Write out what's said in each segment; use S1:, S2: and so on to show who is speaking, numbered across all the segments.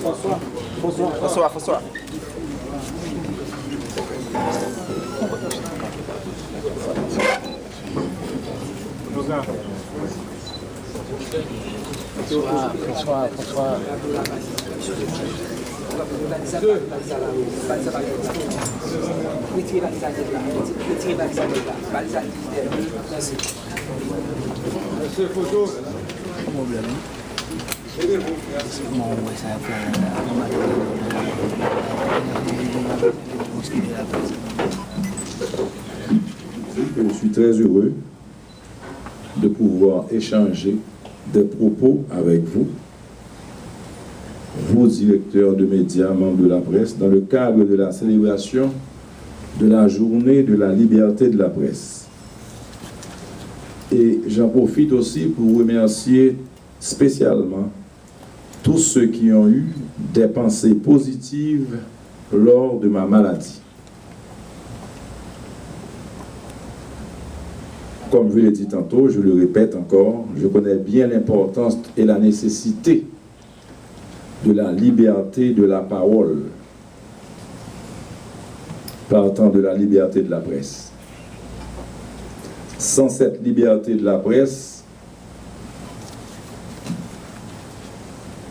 S1: François.
S2: Je suis très heureux de pouvoir échanger des propos avec vous, vous directeurs de médias, membres de la presse, dans le cadre de la célébration de la journée de la liberté de la presse. Et j'en profite aussi pour remercier spécialement tous ceux qui ont eu des pensées positives lors de ma maladie. Comme je l'ai dit tantôt, je le répète encore, je connais bien l'importance et la nécessité de la liberté de la parole, partant de la liberté de la presse. Sans cette liberté de la presse,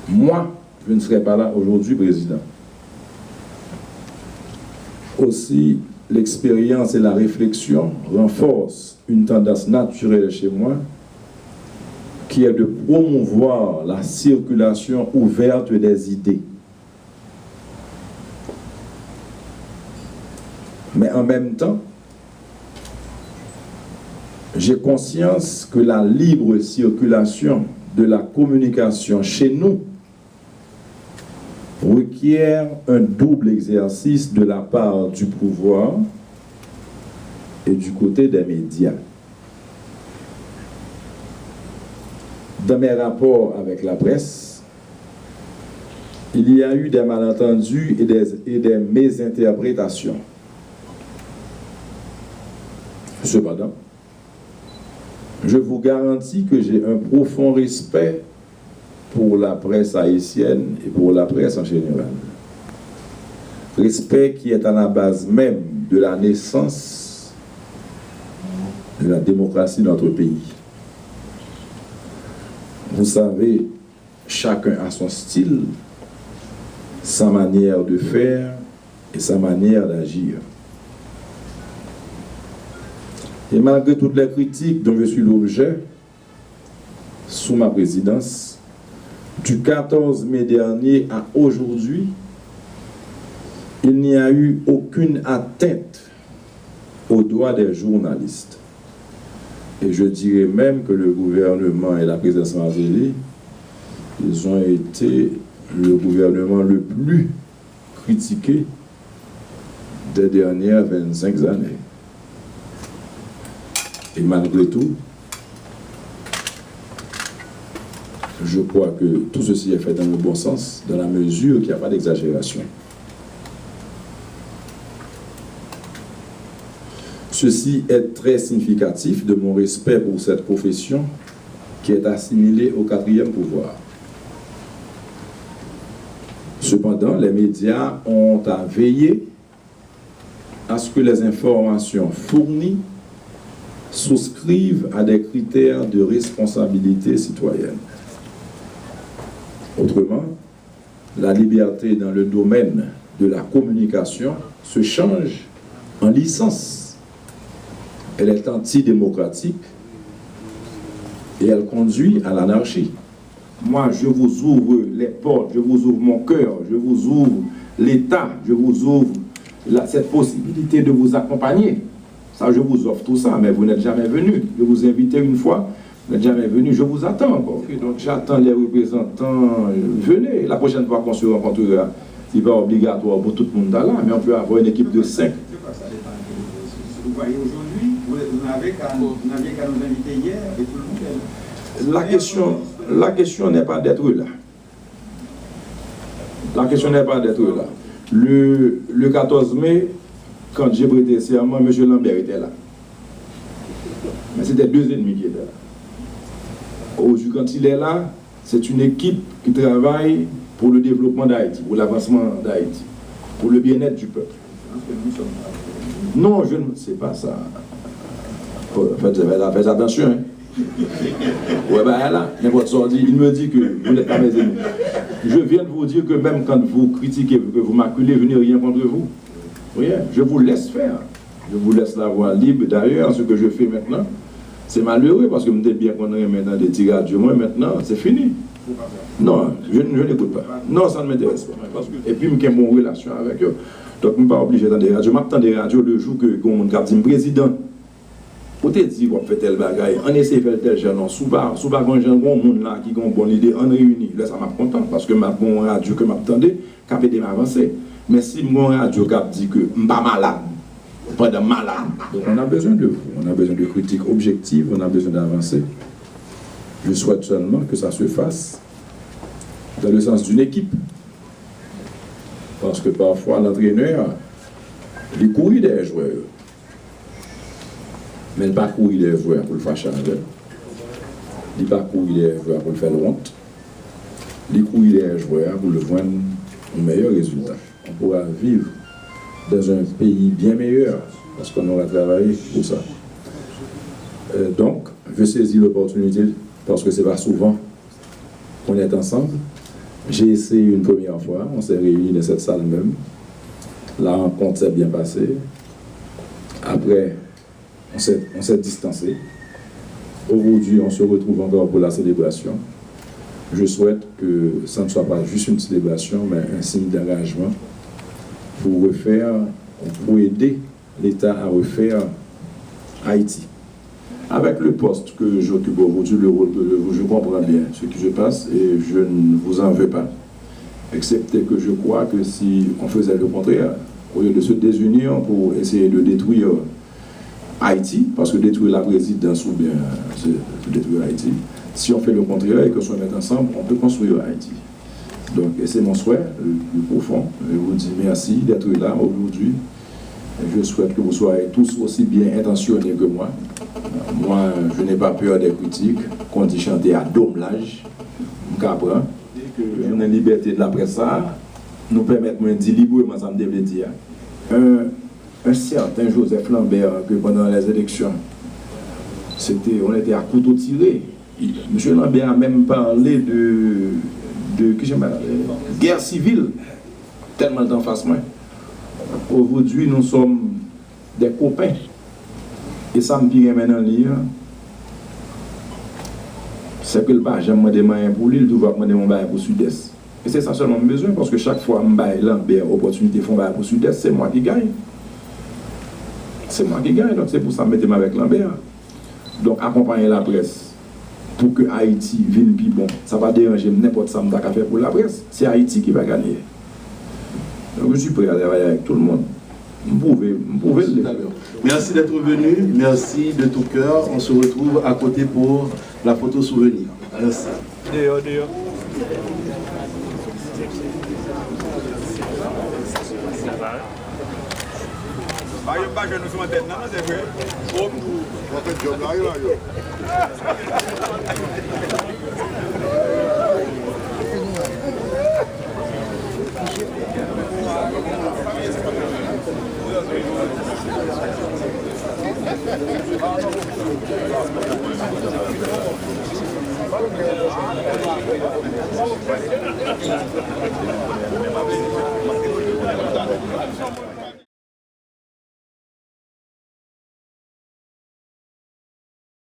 S2: moi, je ne serais pas là aujourd'hui, président. Aussi, l'expérience et la réflexion renforcent une tendance naturelle chez moi qui est de promouvoir la circulation ouverte des idées. Mais en même temps, j'ai conscience que la libre circulation de la communication chez nous requiert un double exercice de la part du pouvoir et du côté des médias. Dans mes rapports avec la presse, il y a eu des malentendus et des mésinterprétations. Cependant, je vous garantis que j'ai un profond respect pour la presse haïtienne et pour la presse en général. Respect qui est à la base même de la naissance de la démocratie de notre pays. Vous savez, chacun a son style, sa manière de faire et sa manière d'agir. Et malgré toutes les critiques dont je suis l'objet, sous ma présidence, du 14 mai dernier à aujourd'hui, il n'y a eu aucune atteinte aux droits des journalistes. Et je dirais même que le gouvernement et la présidence Martelly, ils ont été le gouvernement le plus critiqué des dernières 25 années. Et malgré tout, je crois que tout ceci est fait dans le bon sens, dans la mesure qu'il n'y a pas d'exagération. Ceci est très significatif de mon respect pour cette profession qui est assimilée au quatrième pouvoir. Cependant, les médias ont à veiller à ce que les informations fournies souscrivent à des critères de responsabilité citoyenne. Autrement, la liberté dans le domaine de la communication se change en licence. Elle est antidémocratique et elle conduit à l'anarchie. Moi, je vous ouvre les portes, je vous ouvre mon cœur, je vous ouvre l'État, je vous ouvre cette possibilité de vous accompagner. Ça, je vous offre tout ça, mais vous n'êtes jamais venu. Je vous ai invité une fois, vous n'êtes jamais venu, je vous attends encore. Donc j'attends les représentants, venez. La prochaine fois qu'on se rencontrera, il va obligatoire pour tout le monde là, mais on peut avoir une équipe de 5.
S3: Vous voyez aujourd'hui, vous n'aviez qu'à nous inviter hier et tout le monde.
S2: La question n'est pas d'être là. La question n'est pas d'être là. Le 14 mai, quand j'ai prêté serment, M. Lambert était là. Mais c'était 2 ennemis qui étaient là. Aujourd'hui, quand il est là, c'est une équipe qui travaille pour le développement d'Haïti, pour l'avancement d'Haïti, pour le bien-être du peuple. Non, je ne sais pas ça. Faites attention. Hein. Ouais, ben là, n'importe sorti, il me dit que vous n'êtes pas mes ennemis. Je viens de vous dire que même quand vous critiquez, que vous m'acculez, je n'ai rien contre vous. Rien, je vous laisse faire. Je vous laisse la voie libre. D'ailleurs, ce que je fais maintenant, c'est malheureux parce que vous me dites bien qu'on aurait maintenant des tirages du moins, maintenant, c'est fini. Non, je n'écoute pas. Non, ça ne m'intéresse pas. Et puis, je suis en bonne relation avec eux. Donc, je ne suis pas obligé d'entendre des radios. Je m'attends des radios le jour que mon dit président. Peut-être si on fait tel bagaille, on essaie de faire tel genre, non, sous bas, quand j'ai un bon monde là qui a une bonne idée, on réunit. Là, ça m'a content parce que ma bonne radio que m'attendais, qui a fait m'avancer. Mais si mon radio qui dit que je ne suis pas malade, pas de malade. Donc, on a besoin de vous, on a besoin de critiques objectives, on a besoin d'avancer. Je souhaite seulement que ça se fasse dans le sens d'une équipe. Parce que parfois, l'entraîneur, il courit des joueurs. Mais il ne pas courir des joueurs pour le faire changer. Il ne pas courir des joueurs pour le faire honte. Il courir des joueurs pour le voir un meilleur résultat. On pourra vivre dans un pays bien meilleur parce qu'on aura travaillé pour ça. Donc, je saisis l'opportunité parce que ce n'est pas souvent qu'on est ensemble. J'ai essayé une première fois, on s'est réunis dans cette salle même. La rencontre s'est bien passée. Après, on s'est distancé. Aujourd'hui, on se retrouve encore pour la célébration. Je souhaite que ça ne soit pas juste une célébration, mais un signe d'engagement pour aider l'État à refaire Haïti. Avec le poste que j'occupe aujourd'hui, le rôle que je comprends bien ce qui se passe et je ne vous en veux pas. Excepté que je crois que si on faisait le contraire, au lieu de se désunir pour essayer de détruire Haïti, parce que détruire la présidence ou bien c'est détruire Haïti, si on fait le contraire et qu'on se mette ensemble, on peut construire Haïti. Donc c'est mon souhait le plus profond. Je vous dis merci d'être là aujourd'hui. Je souhaite que vous soyez tous aussi bien intentionnés que moi. Moi, je n'ai pas peur des critiques, qu'on dit chanter à domblage, m'capra, que la liberté de la presse nous permet de dire librement, ça me devait dire. Un certain Joseph Lambert, que pendant les élections, on était à couteau tiré. M. Lambert a même parlé de guerre civile, tellement d'en face moi. Aujourd'hui, nous sommes des copains. Et ça me dit maintenant lire. C'est que le bas, j'aime demander moyens pour lui, il doit demander mon bail pour Sud-Est. Et c'est ça seulement besoin, parce que chaque fois que je Lambert opportunité de faire un bail pour Sud-Est, c'est moi qui gagne. C'est moi qui gagne, donc c'est pour ça que je mettez avec Lambert. Donc accompagner la presse pour que Haïti vienne plus bon. Ça va déranger n'importe ça que je faire pour la presse. C'est Haïti qui va gagner. Donc je suis prêt à travailler avec tout le monde. Vous pouvez le faire.
S4: Merci d'être venu, merci de tout cœur. On se retrouve à côté pour la photo souvenir. Merci.
S1: Dehors.
S5: Thank you.